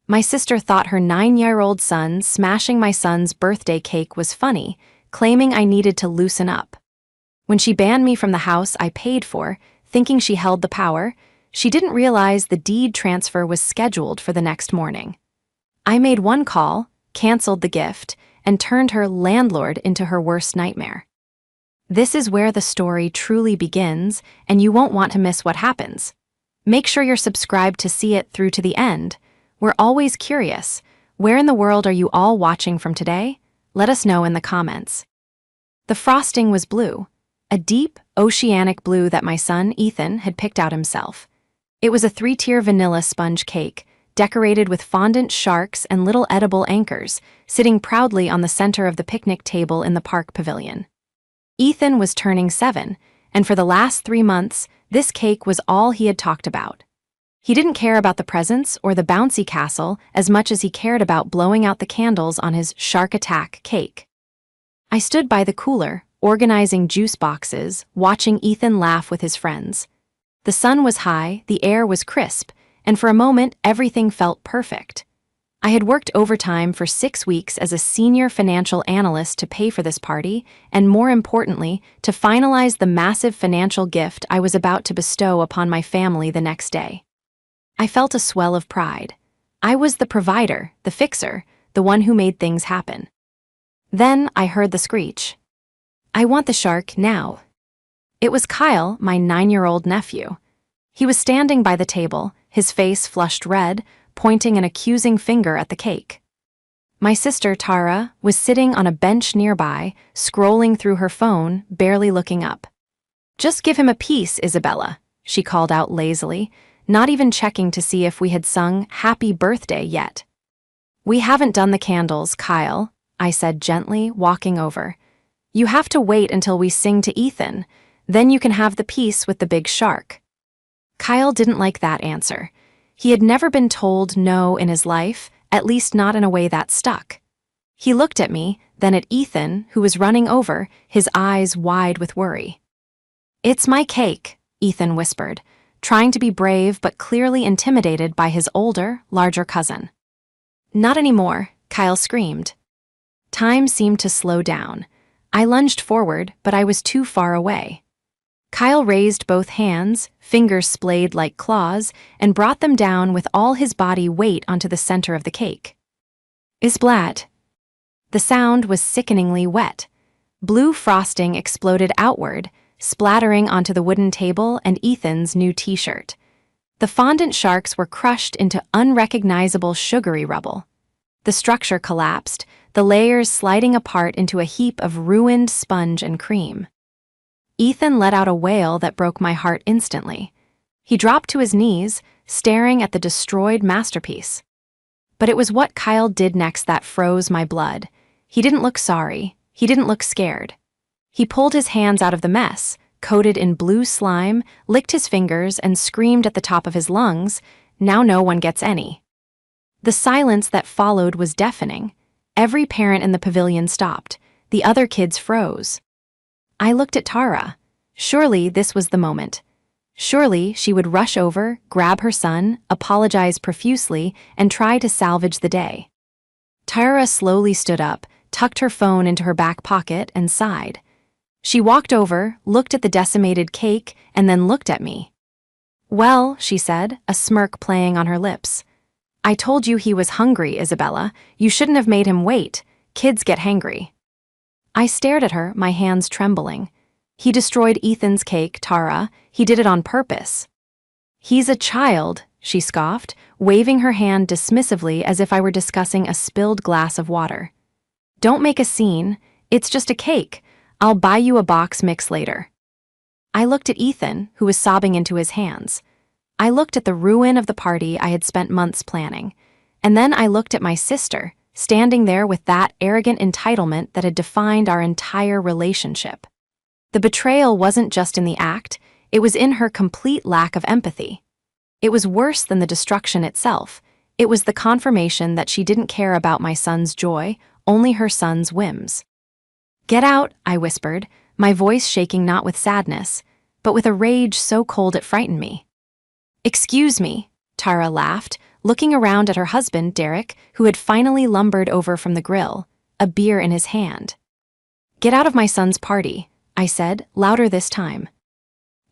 My sister thought her 9-year-old son smashing my son's birthday cake was funny, claiming I needed to loosen up. When she banned me from the house I paid for, thinking she held the power, she didn't realize the deed transfer was scheduled for the next morning. I made one call, canceled the gift, and turned her landlord into her worst nightmare. This is where the story truly begins, and you won't want to miss what happens. Make sure you're subscribed to see it through to the end. We're always curious. Where in the world are you all watching from today? Let us know in the comments. The frosting was blue, a deep, oceanic blue that my son, Ethan, had picked out himself. It was a 3-tier vanilla sponge cake, decorated with fondant sharks and little edible anchors, sitting proudly on the center of the picnic table in the park pavilion. Ethan was turning 7, and for the last 3 months, this cake was all he had talked about. He didn't care about the presents or the bouncy castle as much as he cared about blowing out the candles on his shark attack cake. I stood by the cooler, organizing juice boxes, watching Ethan laugh with his friends. The sun was high, the air was crisp, and for a moment everything felt perfect. I had worked overtime for 6 weeks as a senior financial analyst to pay for this party, and more importantly, to finalize the massive financial gift I was about to bestow upon my family the next day. I felt a swell of pride. I was the provider, the fixer, the one who made things happen. Then I heard the screech. "I want the shark now." It was Kyle, my 9-year-old nephew. He was standing by the table, his face flushed red, pointing an accusing finger at the cake. My sister, Tara, was sitting on a bench nearby, scrolling through her phone, barely looking up. "Just give him a piece, Isabella," she called out lazily, not even checking to see if we had sung "Happy Birthday" yet. "We haven't done the candles, Kyle," I said gently, walking over. "You have to wait until we sing to Ethan, then you can have the piece with the big shark." Kyle didn't like that answer. He had never been told no in his life, at least not in a way that stuck. He looked at me, then at Ethan, who was running over, his eyes wide with worry. "It's my cake," Ethan whispered, trying to be brave but clearly intimidated by his older, larger cousin. "Not anymore," Kyle screamed. Time seemed to slow down. I lunged forward, but I was too far away. Kyle raised both hands, fingers splayed like claws, and brought them down with all his body weight onto the center of the cake. "Isblat." The sound was sickeningly wet. Blue frosting exploded outward, splattering onto the wooden table and Ethan's new t-shirt. The fondant sharks were crushed into unrecognizable sugary rubble. The structure collapsed, the layers sliding apart into a heap of ruined sponge and cream. Ethan let out a wail that broke my heart instantly. He dropped to his knees, staring at the destroyed masterpiece. But it was what Kyle did next that froze my blood. He didn't look sorry. He didn't look scared. He pulled his hands out of the mess, coated in blue slime, licked his fingers, and screamed at the top of his lungs, "Now no one gets any." The silence that followed was deafening. Every parent in the pavilion stopped. The other kids froze. I looked at Tara. Surely this was the moment. Surely she would rush over, grab her son, apologize profusely, and try to salvage the day. Tara slowly stood up, tucked her phone into her back pocket, and sighed. She walked over, looked at the decimated cake, and then looked at me. "Well," she said, a smirk playing on her lips. "I told you he was hungry, Isabella. You shouldn't have made him wait. Kids get hangry." I stared at her, my hands trembling. "He destroyed Ethan's cake, Tara. He did it on purpose." "He's a child," she scoffed, waving her hand dismissively as if I were discussing a spilled glass of water. "Don't make a scene. It's just a cake. I'll buy you a box mix later." I looked at Ethan, who was sobbing into his hands. I looked at the ruin of the party I had spent months planning. And then I looked at my sister, standing there with that arrogant entitlement that had defined our entire relationship. The betrayal wasn't just in the act, it was in her complete lack of empathy. It was worse than the destruction itself. It was the confirmation that she didn't care about my son's joy, only her son's whims. "Get out," I whispered, my voice shaking not with sadness, but with a rage so cold it frightened me. "Excuse me," Tara laughed, looking around at her husband, Derek, who had finally lumbered over from the grill, a beer in his hand. "Get out of my son's party," I said, louder this time.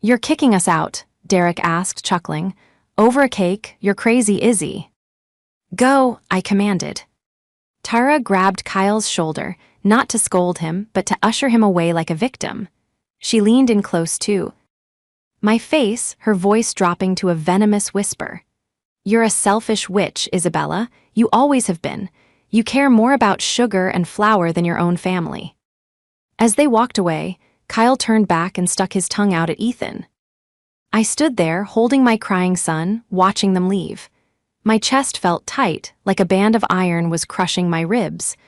"You're kicking us out," Derek asked, chuckling. "Over a cake, you're crazy, Izzy." "Go," I commanded. Tara grabbed Kyle's shoulder, not to scold him, but to usher him away like a victim. She leaned in close too. My face, her voice dropping to a venomous whisper. "You're a selfish witch, Isabella. You always have been. You care more about sugar and flour than your own family." As they walked away, Kyle turned back and stuck his tongue out at Ethan. I stood there, holding my crying son, watching them leave. My chest felt tight, like a band of iron was crushing my ribs.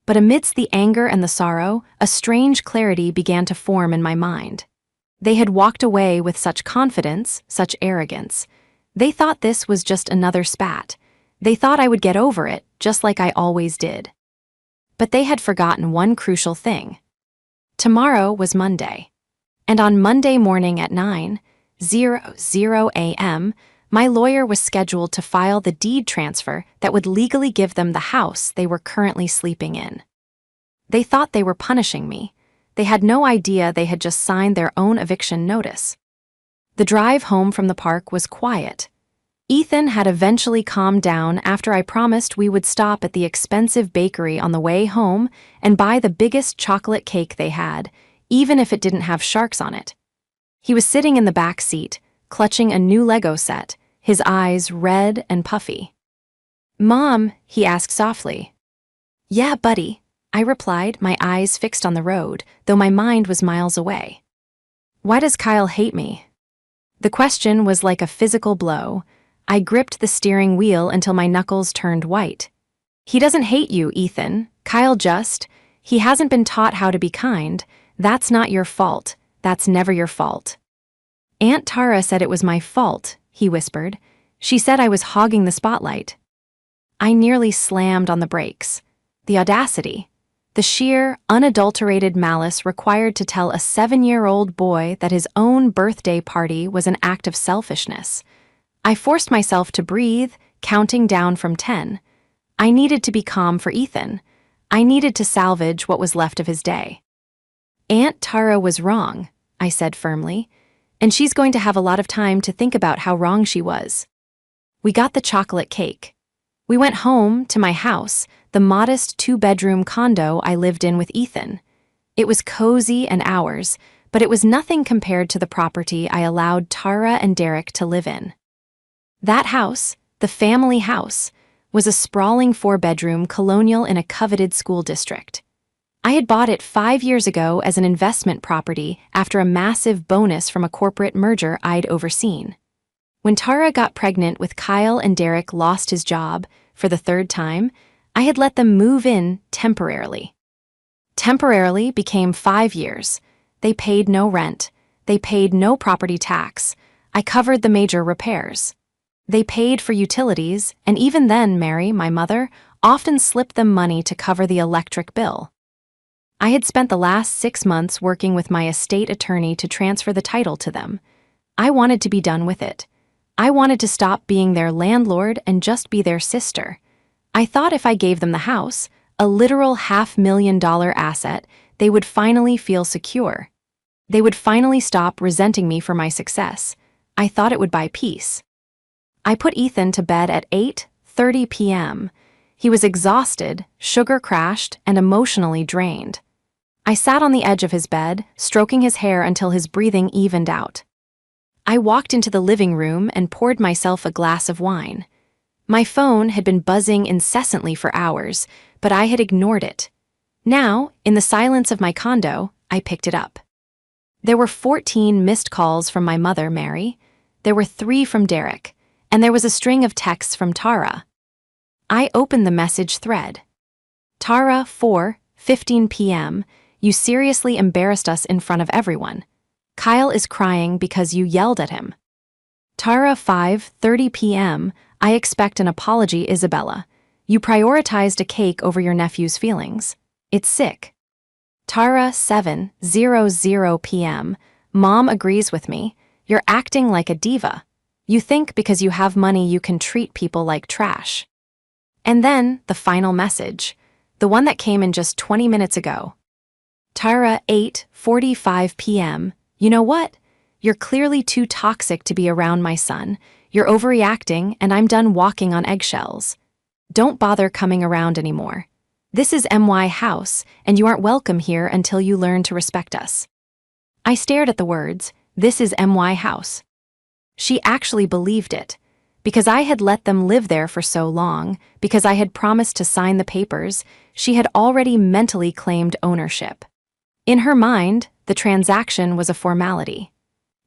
But amidst the anger and the sorrow, a strange clarity began to form in my mind. They had walked away with such confidence, such arrogance. They thought this was just another spat. They thought I would get over it, just like I always did. But they had forgotten one crucial thing. Tomorrow was Monday. And on Monday morning at 9:00 a.m., my lawyer was scheduled to file the deed transfer that would legally give them the house they were currently sleeping in. They thought they were punishing me. They had no idea they had just signed their own eviction notice. The drive home from the park was quiet. Ethan had eventually calmed down after I promised we would stop at the expensive bakery on the way home and buy the biggest chocolate cake they had, even if it didn't have sharks on it. He was sitting in the back seat, clutching a new Lego set, his eyes red and puffy. "Mom," he asked softly. "Yeah, buddy," I replied, my eyes fixed on the road, though my mind was miles away. "Why does Kyle hate me?" The question was like a physical blow. I gripped the steering wheel until my knuckles turned white. "He doesn't hate you, Ethan. He hasn't been taught how to be kind. That's not your fault. That's never your fault." "Aunt Tara said it was my fault," he whispered. "She said I was hogging the spotlight." I nearly slammed on the brakes. The audacity. The sheer, unadulterated malice required to tell a 7-year-old boy that his own birthday party was an act of selfishness. I forced myself to breathe, counting down from 10. I needed to be calm for Ethan. I needed to salvage what was left of his day. "Aunt Tara was wrong," I said firmly, "and she's going to have a lot of time to think about how wrong she was." We got the chocolate cake. We went home to my house, the modest 2-bedroom condo I lived in with Ethan. It was cozy and ours, but it was nothing compared to the property I allowed Tara and Derek to live in. That house, the family house, was a sprawling 4-bedroom colonial in a coveted school district. I had bought it 5 years ago as an investment property after a massive bonus from a corporate merger I'd overseen. When Tara got pregnant with Kyle and Derek lost his job, for the 3rd time, I had let them move in temporarily. Temporarily became 5 years. They paid no rent. They paid no property tax. I covered the major repairs. They paid for utilities, and even then Mary, my mother, often slipped them money to cover the electric bill. I had spent the last 6 months working with my estate attorney to transfer the title to them. I wanted to be done with it. I wanted to stop being their landlord and just be their sister. I thought if I gave them the house, a literal $500,000 asset, they would finally feel secure. They would finally stop resenting me for my success. I thought it would buy peace. I put Ethan to bed at 8:30 p.m. He was exhausted, sugar-crashed, and emotionally drained. I sat on the edge of his bed, stroking his hair until his breathing evened out. I walked into the living room and poured myself a glass of wine. My phone had been buzzing incessantly for hours, but I had ignored it. Now, in the silence of my condo, I picked it up. There were 14 missed calls from my mother, Mary. There were 3 from Derek, and there was a string of texts from Tara. I opened the message thread. "Tara, 4:15 p.m., you seriously embarrassed us in front of everyone. Kyle is crying because you yelled at him." Tara, 5:30 p.m., I expect an apology, Isabella. You prioritized a cake over your nephew's feelings. It's sick. Tara, 7:00 p.m., Mom agrees with me. You're acting like a diva. You think because you have money you can treat people like trash. And then, the final message. The one that came in just 20 minutes ago. Tara, 8:45 p.m. You know what? You're clearly too toxic to be around my son. You're overreacting, and I'm done walking on eggshells. Don't bother coming around anymore. This is MY House, and you aren't welcome here until you learn to respect us. I stared at the words, "This is MY House." She actually believed it. Because I had let them live there for so long, because I had promised to sign the papers, she had already mentally claimed ownership. In her mind, the transaction was a formality.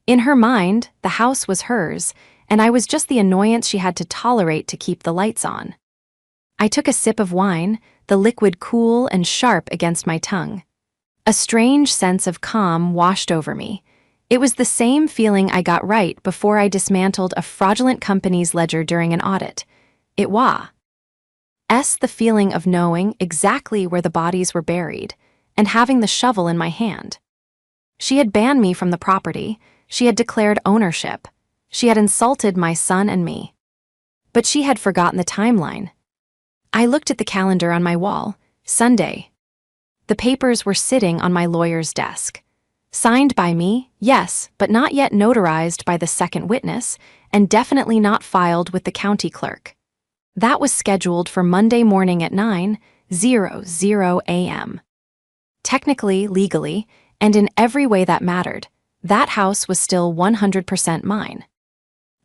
In her mind, the house was hers, and I was just the annoyance she had to tolerate to keep the lights on. I took a sip of wine, the liquid cool and sharp against my tongue. A strange sense of calm washed over me. It was the same feeling I got right before I dismantled a fraudulent company's ledger during an audit. It was the feeling of knowing exactly where the bodies were buried and having the shovel in my hand. She had banned me from the property. She had declared ownership. She had insulted my son and me. But she had forgotten the timeline. I looked at the calendar on my wall. Sunday. The papers were sitting on my lawyer's desk. Signed by me, yes, but not yet notarized by the second witness, and definitely not filed with the county clerk. That was scheduled for Monday morning at 9:00 a.m. Technically, legally, and in every way that mattered, that house was still 100% mine.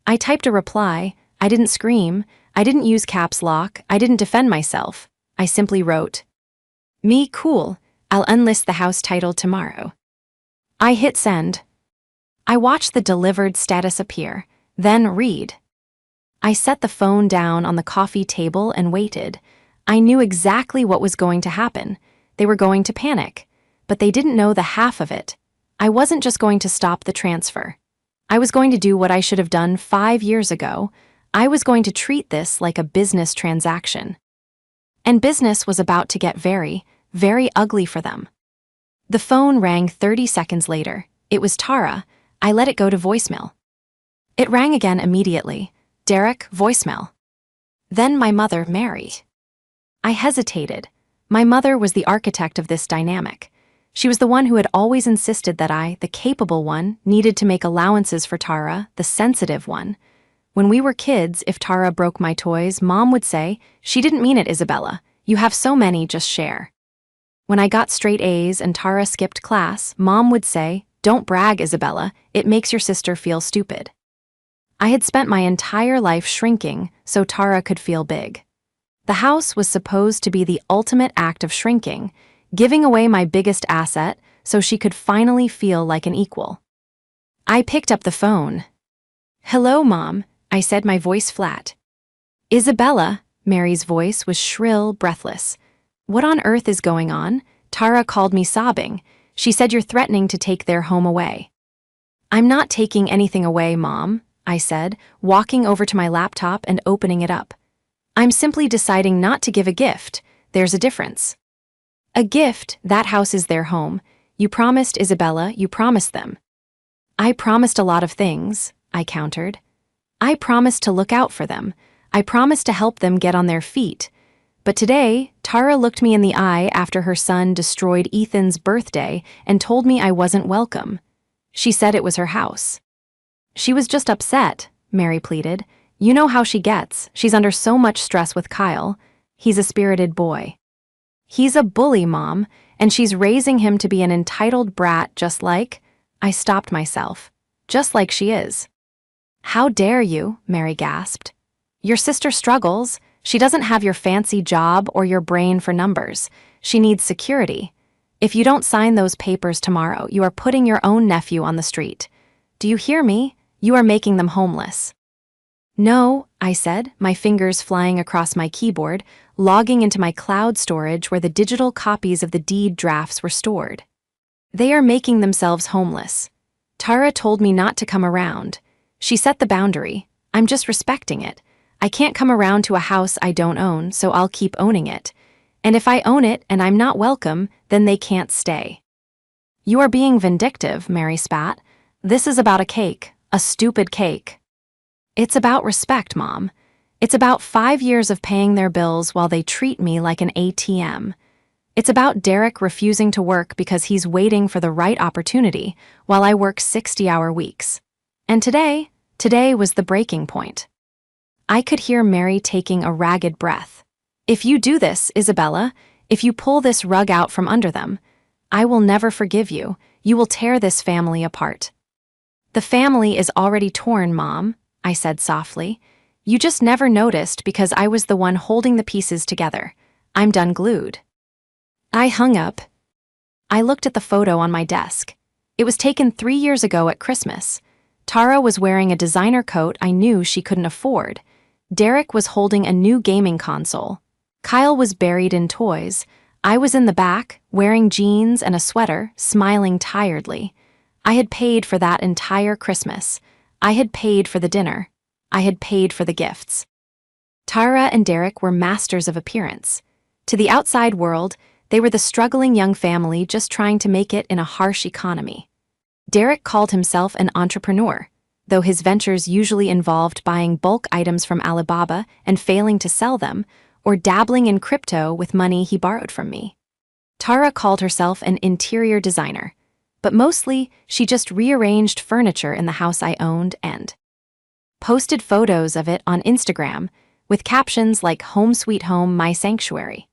I typed a reply. I didn't scream. I didn't use caps lock. I didn't defend myself. I simply wrote, "Me cool, I'll unlist the house title tomorrow." I hit send. I watched the delivered status appear, then read. I set the phone down on the coffee table and waited. I knew exactly what was going to happen. They were going to panic, but they didn't know the half of it. I wasn't just going to stop the transfer. I was going to do what I should have done 5 years ago. I was going to treat this like a business transaction. And business was about to get very, very ugly for them. The phone rang 30 seconds later. It was Tara. I let it go to voicemail. It rang again immediately. Derek, voicemail. Then my mother, Mary. I hesitated. My mother was the architect of this dynamic. She was the one who had always insisted that I, the capable one, needed to make allowances for Tara, the sensitive one. When we were kids, if Tara broke my toys, Mom would say, "She didn't mean it, Isabella. You have so many, just share." When I got straight A's and Tara skipped class, Mom would say, "Don't brag, Isabella. It makes your sister feel stupid." I had spent my entire life shrinking so Tara could feel big. The house was supposed to be the ultimate act of shrinking, giving away my biggest asset so she could finally feel like an equal. I picked up the phone. "Hello, Mom," I said, my voice flat. "Isabella," Mary's voice was shrill, breathless. "What on earth is going on?" Tara called me sobbing. "She said you're threatening to take their home away." "I'm not taking anything away, Mom," I said, walking over to my laptop and opening it up. "I'm simply deciding not to give a gift. There's a difference." "A gift, that house is their home. You promised, Isabella, you promised them." "I promised a lot of things," I countered. "I promised to look out for them. I promised to help them get on their feet. But today, Tara looked me in the eye after her son destroyed Ethan's birthday and told me I wasn't welcome. She said it was her house." "She was just upset," Mary pleaded. "You know how she gets. She's under so much stress with Kyle. He's a spirited boy." "He's a bully, Mom, and she's raising him to be an entitled brat just like—" I stopped myself. "Just like she is." "How dare you?" Mary gasped. "Your sister struggles. She doesn't have your fancy job or your brain for numbers. She needs security. If you don't sign those papers tomorrow, you are putting your own nephew on the street. Do you hear me? You are making them homeless." "No," I said, my fingers flying across my keyboard, logging into my cloud storage where the digital copies of the deed drafts were stored. "They are making themselves homeless. Tara told me not to come around. She set the boundary. I'm just respecting it. I can't come around to a house I don't own, so I'll keep owning it. And if I own it and I'm not welcome, then they can't stay." "You are being vindictive," Mary spat. "This is about a cake, a stupid cake." It's about respect, Mom. It's about 5 years of paying their bills while they treat me like an ATM. It's about Derek refusing to work because he's waiting for the right opportunity while I work 60-hour weeks. And today was the breaking point. I could hear Mary taking a ragged breath. If you do this, Isabella, if you pull this rug out from under them, I will never forgive you. You will tear this family apart. The family is already torn, Mom, I said softly. You just never noticed because I was the one holding the pieces together. I'm done glued. I hung up. I looked at the photo on my desk. It was taken 3 years ago at Christmas. Tara was wearing a designer coat I knew she couldn't afford. Derek was holding a new gaming console. Kyle was buried in toys. I was in the back, wearing jeans and a sweater, smiling tiredly. I had paid for that entire Christmas. I had paid for the dinner. I had paid for the gifts. Tara and Derek were masters of appearance. To the outside world, they were the struggling young family just trying to make it in a harsh economy. Derek called himself an entrepreneur, though his ventures usually involved buying bulk items from Alibaba and failing to sell them, or dabbling in crypto with money he borrowed from me. Tara called herself an interior designer, but mostly she just rearranged furniture in the house I owned and posted photos of it on Instagram with captions like "Home Sweet Home, My Sanctuary."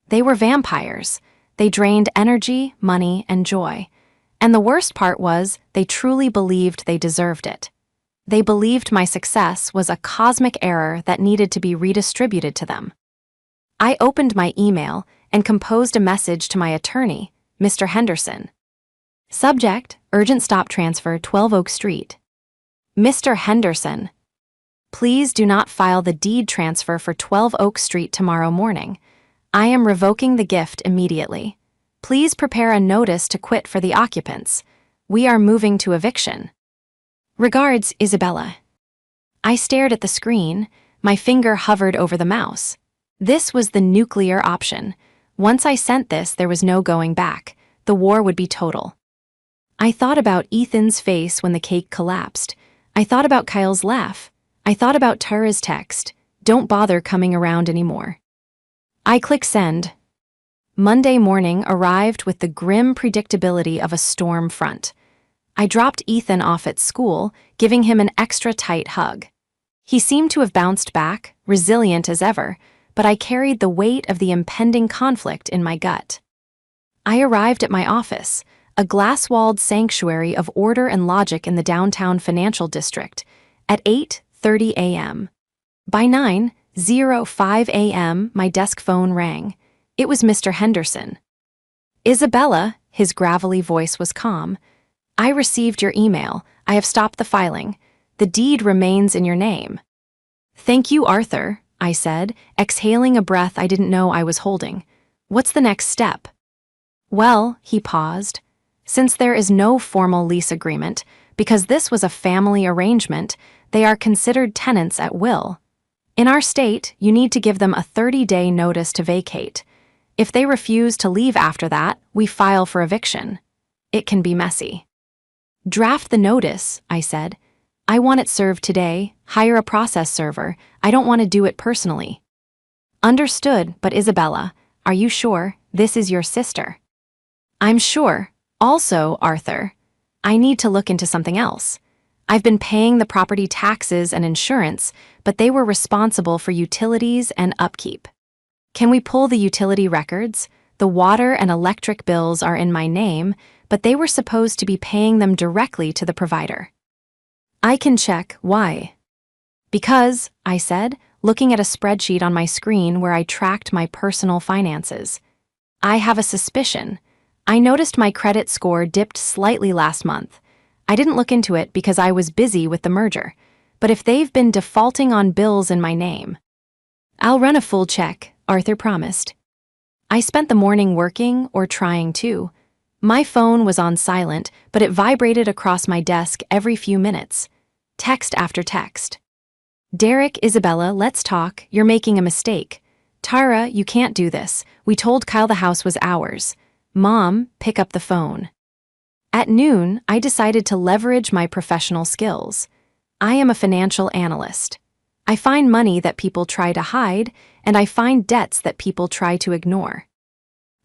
They were vampires. They drained energy, money, and joy. And the worst part was they truly believed they deserved it. They believed my success was a cosmic error that needed to be redistributed to them. I opened my email and composed a message to my attorney, Mr. Henderson. Subject, urgent stop transfer, 12 Oak Street. Mr. Henderson, please do not file the deed transfer for 12 Oak Street tomorrow morning. I am revoking the gift immediately. Please prepare a notice to quit for the occupants. We are moving to eviction. Regards, Isabella. I stared at the screen. My finger hovered over the mouse. This was the nuclear option. Once I sent this, there was no going back. The war would be total. I thought about Ethan's face when the cake collapsed. I thought about Kyle's laugh. I thought about Tara's text, "Don't bother coming around anymore." I clicked send. Monday morning arrived with the grim predictability of a storm front. I dropped Ethan off at school, giving him an extra tight hug. He seemed to have bounced back, resilient as ever, but I carried the weight of the impending conflict in my gut. I arrived at my office, a glass-walled sanctuary of order and logic in the downtown financial district, at 8:30 a.m. By 9:05 a.m., my desk phone rang. It was Mr. Henderson. Isabella, his gravelly voice was calm. I received your email. I have stopped the filing. The deed remains in your name. Thank you, Arthur, I said, exhaling a breath I didn't know I was holding. What's the next step? Well, he paused. Since there is no formal lease agreement, because this was a family arrangement, they are considered tenants at will. In our state, you need to give them a 30-day notice to vacate. If they refuse to leave after that, we file for eviction. It can be messy. Draft the notice, I said. I want it served today. Hire a process server. I don't want to do it personally. Understood, but Isabella, are you sure this is your sister? I'm sure. Also, Arthur, I need to look into something else. I've been paying the property taxes and insurance, but they were responsible for utilities and upkeep. Can we pull the utility records? The water and electric bills are in my name, but they were supposed to be paying them directly to the provider. I can check. Why? Because, I said, looking at a spreadsheet on my screen where I tracked my personal finances. I have a suspicion. I noticed my credit score dipped slightly last month. I didn't look into it because I was busy with the merger, but if they've been defaulting on bills in my name, I'll run a full check, Arthur promised. I spent the morning working or trying to. My phone was on silent, but it vibrated across my desk every few minutes. Text after text. Derek, Isabella, let's talk. You're making a mistake. Tara, you can't do this. We told Kyle the house was ours. Mom, pick up the phone. At noon, I decided to leverage my professional skills. I am a financial analyst. I find money that people try to hide, and I find debts that people try to ignore.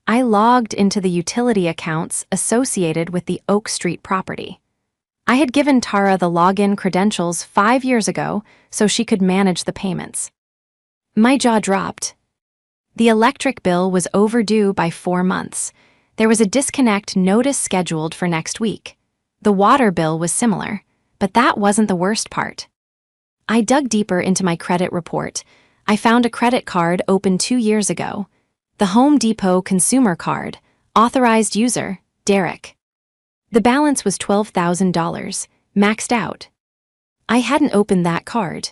I logged into the utility accounts associated with the Oak Street property. I had given Tara the login credentials 5 years ago so she could manage the payments. My jaw dropped. The electric bill was overdue by 4 months. There was a disconnect notice scheduled for next week. The water bill was similar, but that wasn't the worst part. I dug deeper into my credit report. I found a credit card opened 2 years ago. The Home Depot consumer card, authorized user, Derek. The balance was $12,000, maxed out. I hadn't opened that card.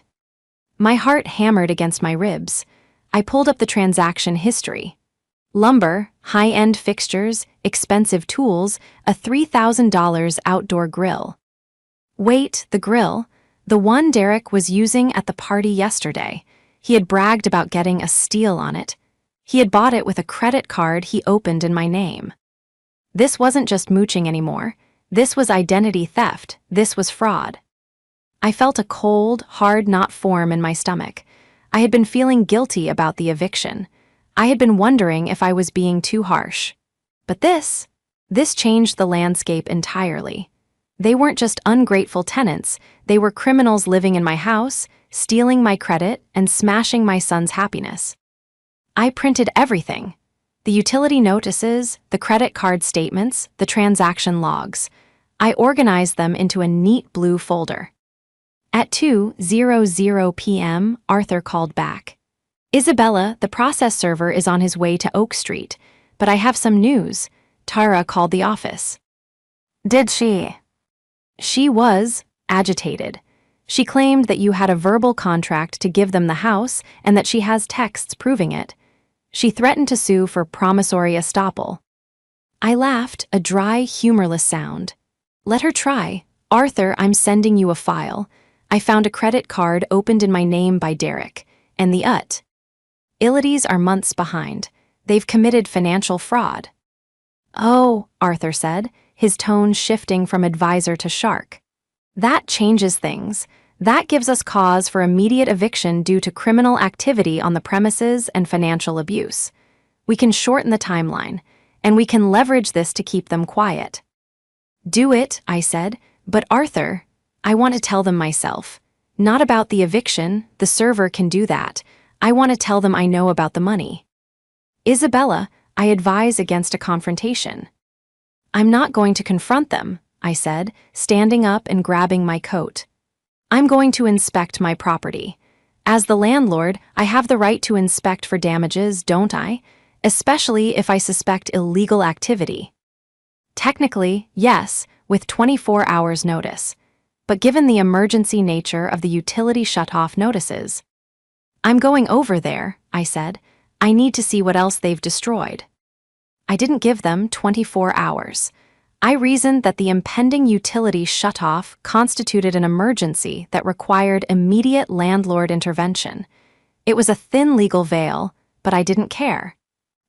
My heart hammered against my ribs. I pulled up the transaction history. Lumber, high-end fixtures, expensive tools, a $3,000 outdoor grill. Wait, the grill? The one Derek was using at the party yesterday. He had bragged about getting a steal on it. He had bought it with a credit card he opened in my name. This wasn't just mooching anymore. This was identity theft. This was fraud. I felt a cold, hard knot form in my stomach. I had been feeling guilty about the eviction. I had been wondering if I was being too harsh. But this changed the landscape entirely. They weren't just ungrateful tenants, they were criminals living in my house, stealing my credit, and smashing my son's happiness. I printed everything. The utility notices, the credit card statements, the transaction logs. I organized them into a neat blue folder. At 2:00 p.m., Arthur called back. Isabella, the process server, is on his way to Oak Street, but I have some news. Tara called the office. Did she? She was agitated. She claimed that you had a verbal contract to give them the house and that she has texts proving it. She threatened to sue for promissory estoppel. I laughed, a dry, humorless sound. Let her try. Arthur, I'm sending you a file. I found a credit card opened in my name by Derek, and the Illities are months behind. They've committed financial fraud. Oh, Arthur said, his tone shifting from advisor to shark. That changes things. That gives us cause for immediate eviction due to criminal activity on the premises and financial abuse. We can shorten the timeline, and we can leverage this to keep them quiet. Do it, I said, but Arthur, I want to tell them myself. Not about the eviction, the server can do that. I want to tell them I know about the money. Isabella, I advise against a confrontation. I'm not going to confront them, I said, standing up and grabbing my coat. I'm going to inspect my property. As the landlord, I have the right to inspect for damages, don't I? Especially if I suspect illegal activity. Technically, yes, with 24 hours notice. But given the emergency nature of the utility shutoff notices, I'm going over there, I said. I need to see what else they've destroyed. I didn't give them 24 hours. I reasoned that the impending utility shutoff constituted an emergency that required immediate landlord intervention. It was a thin legal veil, but I didn't care.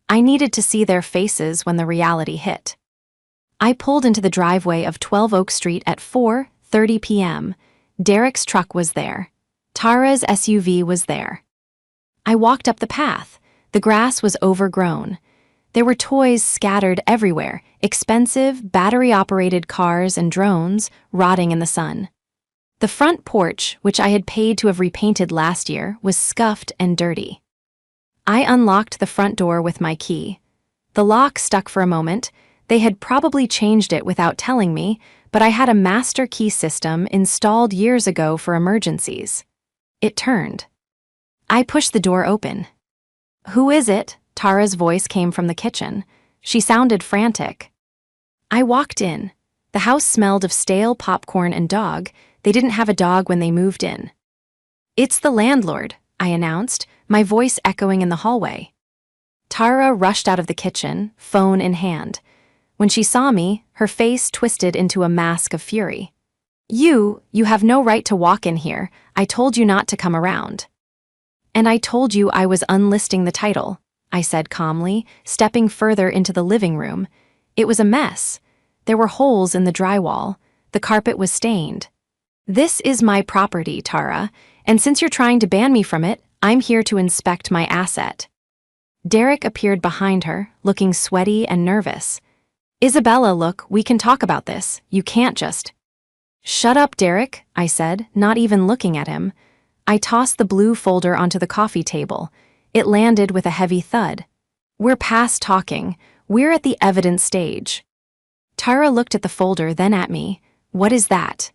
I needed to see their faces when the reality hit. I pulled into the driveway of 12 Oak Street at 4:30 p.m. Derek's truck was there. Tara's SUV was there. I walked up the path. The grass was overgrown. There were toys scattered everywhere, expensive, battery-operated cars and drones rotting in the sun. The front porch, which I had paid to have repainted last year, was scuffed and dirty. I unlocked the front door with my key. The lock stuck for a moment. They had probably changed it without telling me, but I had a master key system installed years ago for emergencies. It turned. I pushed the door open. "Who is it?" Tara's voice came from the kitchen. She sounded frantic. I walked in. The house smelled of stale popcorn and dog. They didn't have a dog when they moved in. "It's the landlord," I announced, my voice echoing in the hallway. Tara rushed out of the kitchen, phone in hand. When she saw me, her face twisted into a mask of fury. You have no right to walk in here. I told you not to come around." "And I told you I was unlisting the title," I said calmly, stepping further into the living room. It was a mess. There were holes in the drywall. The carpet was stained. This is my property, Tara, and since you're trying to ban me from it, I'm here to inspect my asset. Derek appeared behind her, looking sweaty and nervous. Isabella, look, we can talk about this. You can't just... Shut up, Derek, I said, not even looking at him. I tossed the blue folder onto the coffee table. It landed with a heavy thud. We're past talking. We're at the evidence stage. Tara looked at the folder, then at me. What is that?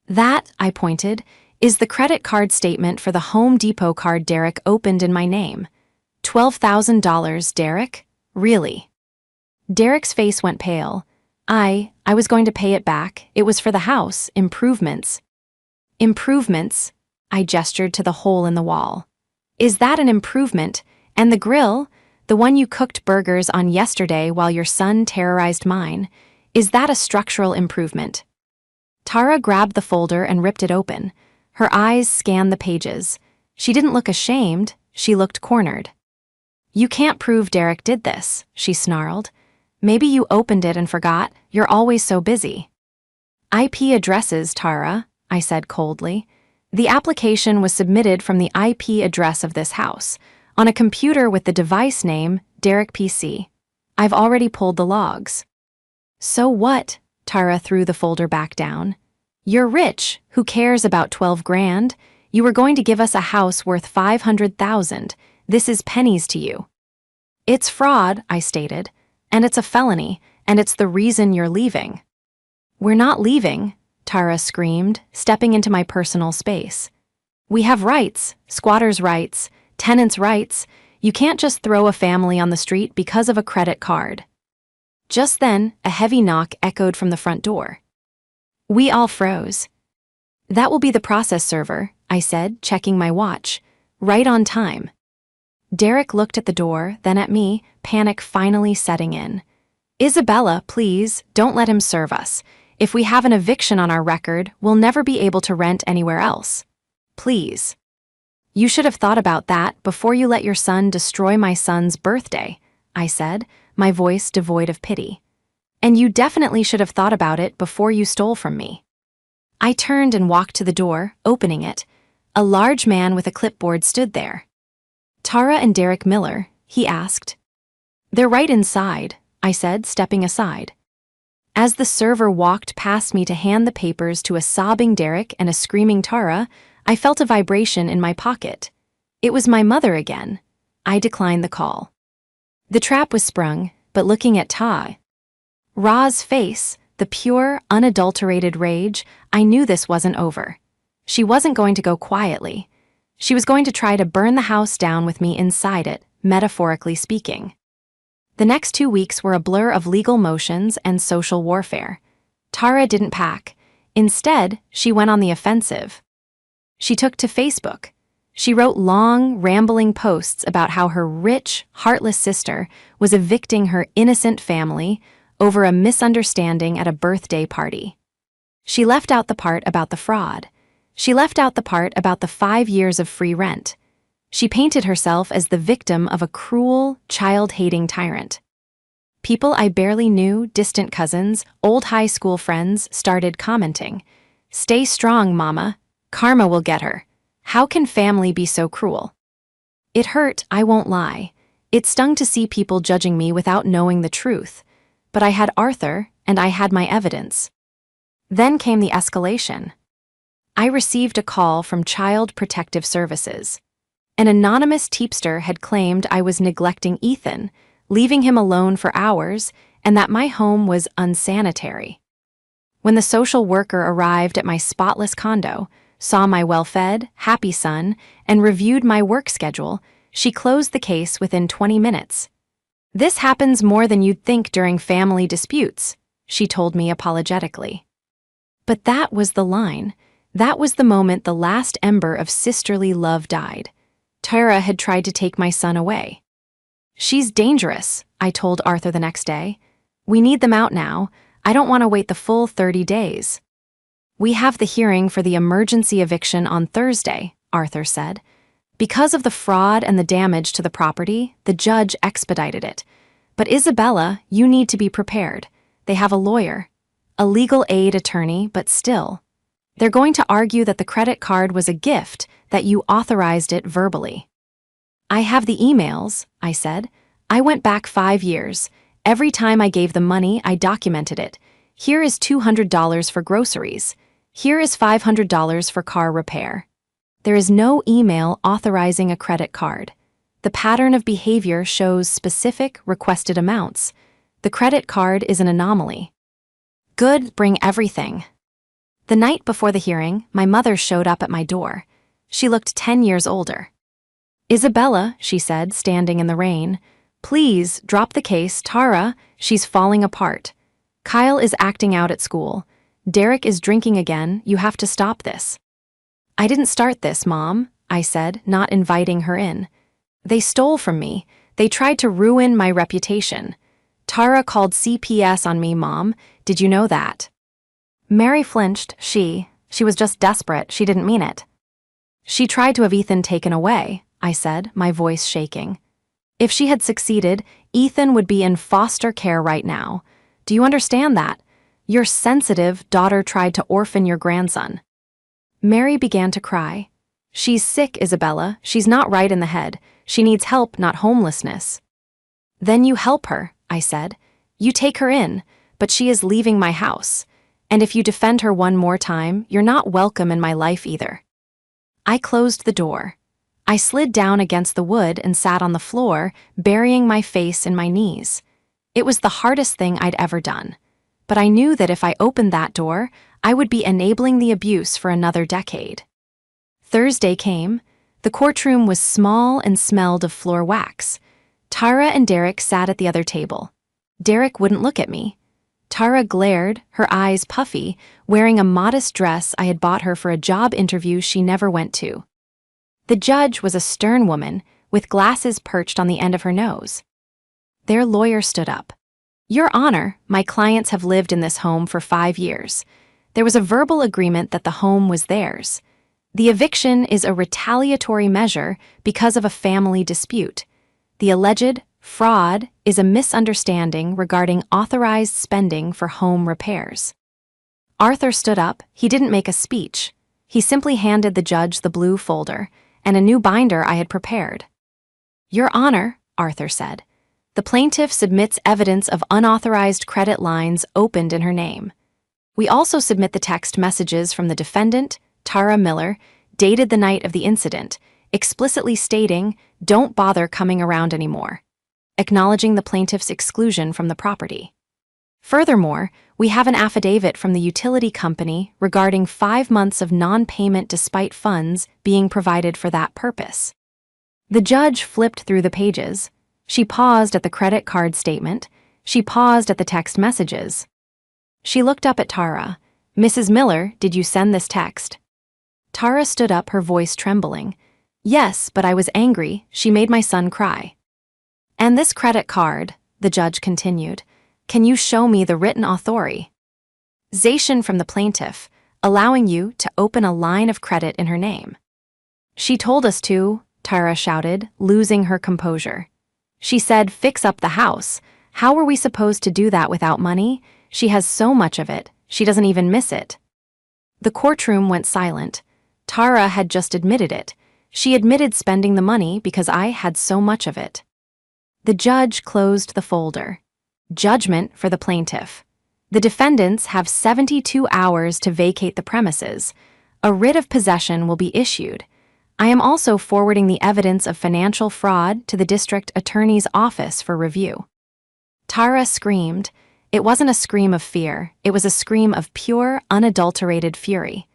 That, I pointed, is the credit card statement for the Home Depot card Derek opened in my name. $12,000, Derek? Really? Derek's face went pale. I was going to pay it back. It was for the house, improvements. Improvements? I gestured to the hole in the wall. Is that an improvement? And the grill, the one you cooked burgers on yesterday while your son terrorized mine, is that a structural improvement? Tara grabbed the folder and ripped it open. Her eyes scanned the pages. She didn't look ashamed, she looked cornered. You can't prove Derek did this, she snarled. Maybe you opened it and forgot. You're always so busy. IP addresses, Tara, I said coldly. The application was submitted from the IP address of this house, on a computer with the device name Derek PC. I've already pulled the logs. So what? Tara threw the folder back down. You're rich. Who cares about 12 grand? You were going to give us a house worth 500,000. This is pennies to you. It's fraud, I stated. And it's a felony, and it's the reason you're leaving. We're not leaving, Tara screamed, stepping into my personal space. We have rights, squatters' rights, tenants' rights. You can't just throw a family on the street because of a credit card. Just then, a heavy knock echoed from the front door. We all froze. That will be the process server, I said, checking my watch. Right on time. Derek looked at the door, then at me, panic finally setting in. Isabella, please, don't let him serve us. If we have an eviction on our record, we'll never be able to rent anywhere else. Please. You should have thought about that before you let your son destroy my son's birthday, I said, my voice devoid of pity. And you definitely should have thought about it before you stole from me. I turned and walked to the door, opening it. A large man with a clipboard stood there. Tara and Derek Miller, he asked. They're right inside, I said, stepping aside. As the server walked past me to hand the papers to a sobbing Derek and a screaming Tara, I felt a vibration in my pocket. It was my mother again. I declined the call. The trap was sprung, but looking at Ra's face, the pure, unadulterated rage, I knew this wasn't over. She wasn't going to go quietly. She was going to try to burn the house down with me inside it, metaphorically speaking. The next 2 weeks were a blur of legal motions and social warfare. Tara didn't pack. Instead, she went on the offensive. She took to Facebook. She wrote long, rambling posts about how her rich, heartless sister was evicting her innocent family over a misunderstanding at a birthday party. She left out the part about the fraud. She left out the part about the 5 years of free rent. She painted herself as the victim of a cruel, child-hating tyrant. People I barely knew, distant cousins, old high school friends, started commenting. Stay strong, Mama. Karma will get her. How can family be so cruel? It hurt, I won't lie. It stung to see people judging me without knowing the truth. But I had Arthur, and I had my evidence. Then came the escalation. I received a call from Child Protective Services. An anonymous teepster had claimed I was neglecting Ethan, leaving him alone for hours, and that my home was unsanitary. When the social worker arrived at my spotless condo, saw my well-fed, happy son, and reviewed my work schedule, she closed the case within 20 minutes. This happens more than you'd think during family disputes, she told me apologetically. But that was the line. That was the moment the last ember of sisterly love died. Tara had tried to take my son away. She's dangerous, I told Arthur the next day. We need them out now. I don't want to wait the full 30 days. We have the hearing for the emergency eviction on Thursday, Arthur said. Because of the fraud and the damage to the property, the judge expedited it. But Isabella, you need to be prepared. They have a lawyer. A legal aid attorney, but still. They're going to argue that the credit card was a gift, that you authorized it verbally. I have the emails, I said. I went back 5 years. Every time I gave them money, I documented it. Here is $200 for groceries. Here is $500 for car repair. There is no email authorizing a credit card. The pattern of behavior shows specific requested amounts. The credit card is an anomaly. Good, bring everything. The night before the hearing, my mother showed up at my door. She looked 10 years older. Isabella, she said, standing in the rain. Please, drop the case, Tara, she's falling apart. Kyle is acting out at school. Derek is drinking again, you have to stop this. I didn't start this, Mom, I said, not inviting her in. They stole from me. They tried to ruin my reputation. Tara called CPS on me, Mom. Did you know that? Mary flinched. She was just desperate. She didn't mean it. She tried to have Ethan taken away, I said, my voice shaking. If she had succeeded, Ethan would be in foster care right now. Do you understand that? Your sensitive daughter tried to orphan your grandson. Mary began to cry. She's sick, Isabella. She's not right in the head. She needs help, not homelessness. Then you help her, I said. You take her in, but she is leaving my house. And if you defend her one more time, you're not welcome in my life either. I closed the door. I slid down against the wood and sat on the floor, burying my face in my knees. It was the hardest thing I'd ever done. But I knew that if I opened that door, I would be enabling the abuse for another decade. Thursday came. The courtroom was small and smelled of floor wax. Tara and Derek sat at the other table. Derek wouldn't look at me. Tara glared, her eyes puffy, wearing a modest dress I had bought her for a job interview she never went to. The judge was a stern woman, with glasses perched on the end of her nose. Their lawyer stood up. Your Honor, my clients have lived in this home for 5 years. There was a verbal agreement that the home was theirs. The eviction is a retaliatory measure because of a family dispute. The alleged fraud is a misunderstanding regarding authorized spending for home repairs. Arthur stood up. He didn't make a speech. He simply handed the judge the blue folder and a new binder I had prepared. Your Honor, Arthur said, the plaintiff submits evidence of unauthorized credit lines opened in her name. We also submit the text messages from the defendant, Tara Miller, dated the night of the incident, explicitly stating, don't bother coming around anymore, acknowledging the plaintiff's exclusion from the property. Furthermore, we have an affidavit from the utility company regarding 5 months of non-payment despite funds being provided for that purpose. The judge flipped through the pages. She paused at the credit card statement. She paused at the text messages. She looked up at Tara. Mrs. Miller, did you send this text? Tara stood up, her voice trembling. Yes, but I was angry. She made my son cry. And this credit card, the judge continued, can you show me the written authorization from the plaintiff, allowing you to open a line of credit in her name? She told us to, Tara shouted, losing her composure. She said, fix up the house. How were we supposed to do that without money? She has so much of it, she doesn't even miss it. The courtroom went silent. Tara had just admitted it. She admitted spending the money because I had so much of it. The judge closed the folder. Judgment for the plaintiff. The defendants have 72 hours to vacate the premises. A writ of possession will be issued. I am also forwarding the evidence of financial fraud to the district attorney's office for review. Tara screamed. It wasn't a scream of fear. It was a scream of pure, unadulterated fury.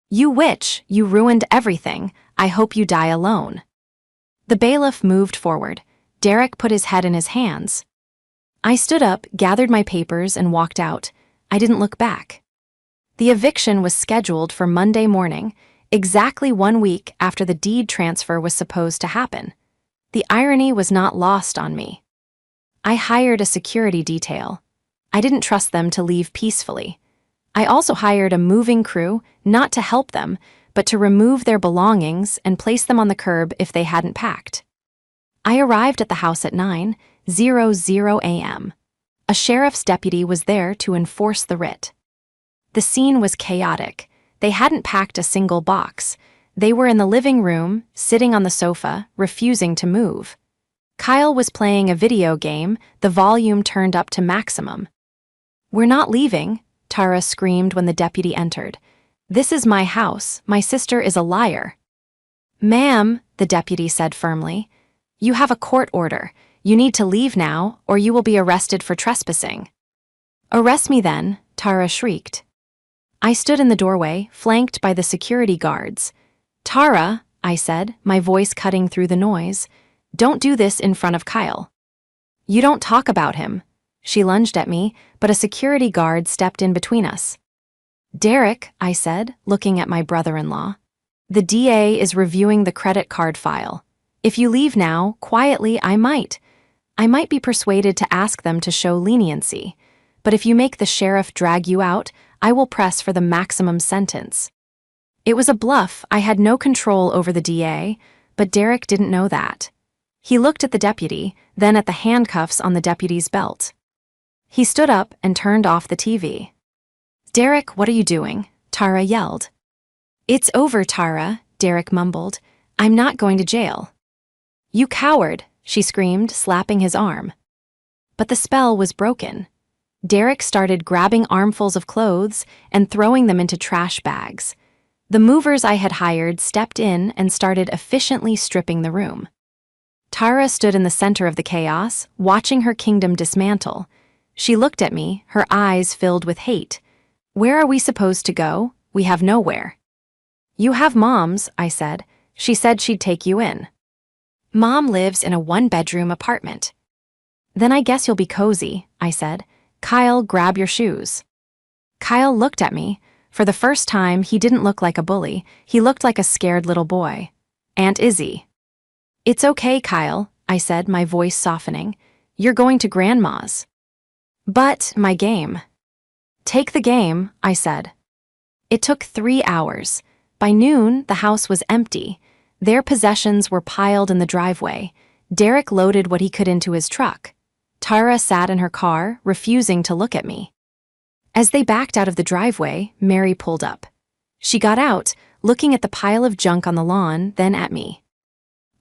You witch, you ruined everything. I hope you die alone. The bailiff moved forward. Derek put his head in his hands. I stood up, gathered my papers, and walked out. I didn't look back. The eviction was scheduled for Monday morning, exactly 1 week after the deed transfer was supposed to happen. The irony was not lost on me. I hired a security detail. I didn't trust them to leave peacefully. I also hired a moving crew, not to help them, but to remove their belongings and place them on the curb if they hadn't packed. I arrived at the house at 9:00 a.m. A sheriff's deputy was there to enforce the writ. The scene was chaotic. They hadn't packed a single box. They were in the living room, sitting on the sofa, refusing to move. Kyle was playing a video game, the volume turned up to maximum. "We're not leaving," Tara screamed when the deputy entered. "This is my house. My sister is a liar." "Ma'am," the deputy said firmly, "you have a court order. You need to leave now, or you will be arrested for trespassing." "Arrest me then," Tara shrieked. I stood in the doorway, flanked by the security guards. "Tara," I said, my voice cutting through the noise, "don't do this in front of Kyle." "You don't talk about him." She lunged at me, but a security guard stepped in between us. "Derek," I said, looking at my brother-in-law, "the DA is reviewing the credit card file. If you leave now, quietly, I might be persuaded to ask them to show leniency. But if you make the sheriff drag you out, I will press for the maximum sentence." It was a bluff. I had no control over the DA, but Derek didn't know that. He looked at the deputy, then at the handcuffs on the deputy's belt. He stood up and turned off the TV. "Derek, what are you doing?" Tara yelled. "It's over, Tara," Derek mumbled. "I'm not going to jail." "You coward," she screamed, slapping his arm. But the spell was broken. Derek started grabbing armfuls of clothes and throwing them into trash bags. The movers I had hired stepped in and started efficiently stripping the room. Tara stood in the center of the chaos, watching her kingdom dismantle. She looked at me, her eyes filled with hate. "Where are we supposed to go? We have nowhere." "You have Mom's," I said. "She said she'd take you in." "Mom lives in a one-bedroom apartment." "Then I guess you'll be cozy," I said. "Kyle, grab your shoes." Kyle looked at me. For the first time, he didn't look like a bully. He looked like a scared little boy. "Aunt Izzy." "It's okay, Kyle," I said, my voice softening. "You're going to Grandma's." "But my game." "Take the game," I said. It took 3 hours. By noon, the house was empty. Their possessions were piled in the driveway. Derek loaded what he could into his truck. Tara sat in her car, refusing to look at me. As they backed out of the driveway, Mary pulled up. She got out, looking at the pile of junk on the lawn, then at me.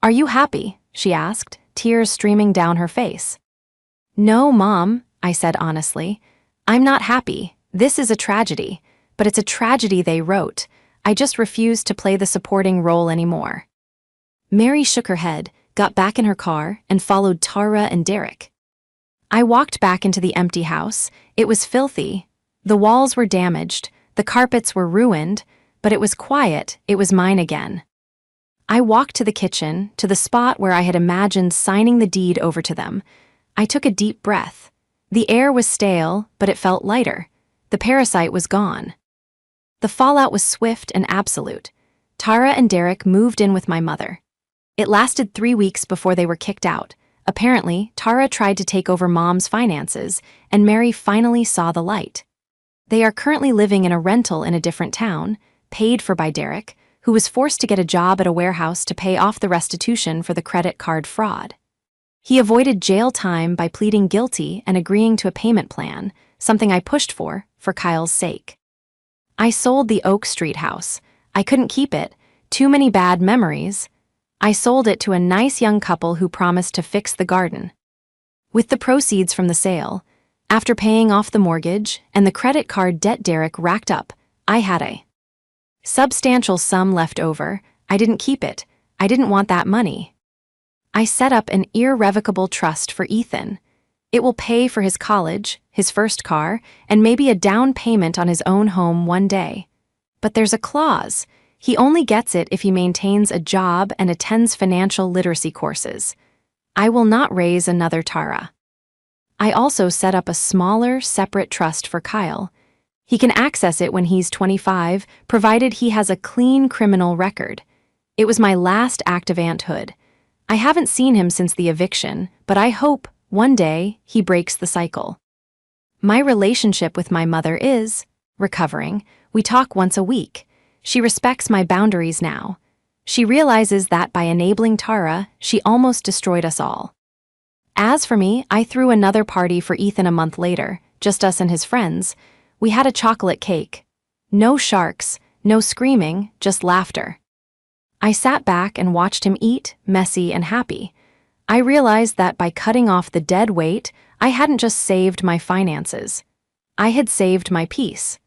"Are you happy?" she asked, tears streaming down her face. "No, Mom," I said honestly. "I'm not happy. This is a tragedy. But it's a tragedy they wrote. I just refuse to play the supporting role anymore." Mary shook her head, got back in her car, and followed Tara and Derek. I walked back into the empty house. It was filthy. The walls were damaged, the carpets were ruined, but it was quiet. It was mine again. I walked to the kitchen, to the spot where I had imagined signing the deed over to them. I took a deep breath. The air was stale, but it felt lighter. The parasite was gone. The fallout was swift and absolute. Tara and Derek moved in with my mother. It lasted 3 weeks before they were kicked out. Apparently, Tara tried to take over Mom's finances, and Mary finally saw the light. They are currently living in a rental in a different town, paid for by Derek, who was forced to get a job at a warehouse to pay off the restitution for the credit card fraud. He avoided jail time by pleading guilty and agreeing to a payment plan, something I pushed for Kyle's sake. I sold the Oak Street house. I couldn't keep it. Too many bad memories. I sold it to a nice young couple who promised to fix the garden. With the proceeds from the sale, after paying off the mortgage and the credit card debt Derek racked up, I had a substantial sum left over. I didn't keep it. I didn't want that money. I set up an irrevocable trust for Ethan. It will pay for his college, his first car, and maybe a down payment on his own home one day. But there's a clause. He only gets it if he maintains a job and attends financial literacy courses. I will not raise another Tara. I also set up a smaller, separate trust for Kyle. He can access it when he's 25, provided he has a clean criminal record. It was my last act of aunthood. I haven't seen him since the eviction, but I hope, one day, he breaks the cycle. My relationship with my mother is recovering. We talk once a week. She respects my boundaries now. She realizes that by enabling Tara, she almost destroyed us all. As for me, I threw another party for Ethan a month later, just us and his friends. We had a chocolate cake. No sharks, No screaming, just laughter. I sat back and watched him eat, messy and happy. I realized that by cutting off the dead weight, I hadn't just saved my finances. I had saved my peace.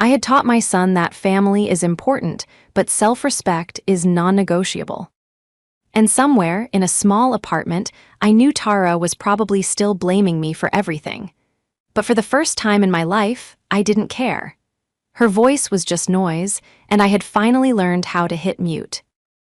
I had taught my son that family is important, but self-respect is non-negotiable. And somewhere, in a small apartment, I knew Tara was probably still blaming me for everything. But for the first time in my life, I didn't care. Her voice was just noise, and I had finally learned how to hit mute.